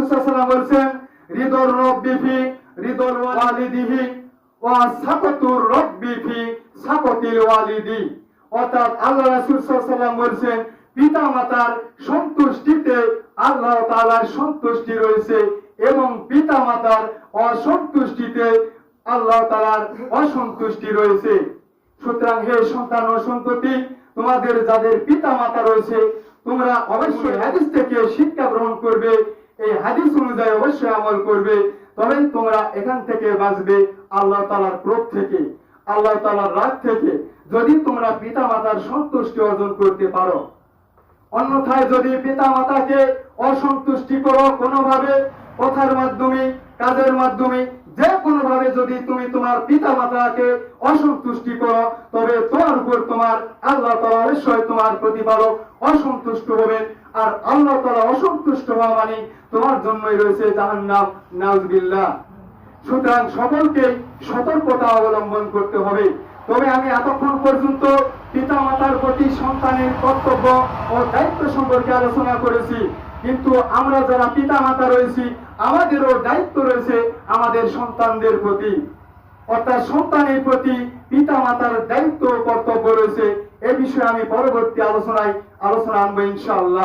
সাল্লাল্লাহু আলাইহি ওয়াসাল্লাম বলেছেন, রিদর রব্বি ফি রিদল ওয়ালিদিহি ওয়া সাকাতুর রব্বি ফি সাকাতিল ওয়ালিদি। অর্থাৎ আল্লাহ রাসূল সাল্লাল্লাহু আলাইহি ওয়াসাল্লাম বলেছেন, পিতা মাতার সন্তুষ্টিতে আল্লাহ তাআলার সন্তুষ্টি রয়েছে এবং পিতা মাতার অসন্তুষ্টিতে আল্লাহ তাআলার অসন্তুষ্টি রয়েছে। সুতরাং হে সন্তান ও সন্ততি, তোমাদের যাদের পিতা মাতা রয়েছে, তোমরা অবশ্যই হাদিস থেকে শিক্ষা গ্রহণ করবে, এই হাদিস অনুযায়ী অবশ্যই আমল করবে, তবেই তোমরা এখান থেকে বাঁচবে আল্লাহ তাআলার ক্রোধ থেকে, আল্লাহ তাআলার রাগ থেকে, যদি তোমরা পিতা মাতার সন্তুষ্টি অর্জন করতে পারো। অন্যথায় যদি পিতা মাতাকে অসন্তুষ্টি করো কোনোভাবে, কথার মাধ্যমে, কাজের মাধ্যমে, যে কোনো ভাবে যদি তুমি তোমার পিতা মাতাকে অসন্তুষ্টি করো, তবে তোমার উপর তোমার আল্লাহ তাআলা অবশ্যই তোমার প্রতিপালক অসন্তুষ্ট হবেন। আর আল্লাহ তাআলা অসন্তুষ্ট হওয়া মানে তোমার জন্যই রয়েছে জাহান্নাম, নাউজুবিল্লাহ। সুতরাং সকলকে সতর্কতা অবলম্বন করতে হবে। তবে আমি এতক্ষণ পর্যন্ত পিতা মাতার প্রতি সন্তানের কর্তব্য ও দায়িত্ব সম্পর্কে আলোচনা করেছি, কিন্তু আমরা যারা পিতা মাতা রয়েছি, আমাদেরও দায়িত্ব রয়েছে আমাদের সন্তানদের প্রতি, অর্থাৎ সন্তানের প্রতি পিতা মাতার দায়িত্ব ও কর্তব্য রয়েছে। এ বিষয়ে আমি পরবর্তী আলোচনা আনবো ইনশাআল্লাহ।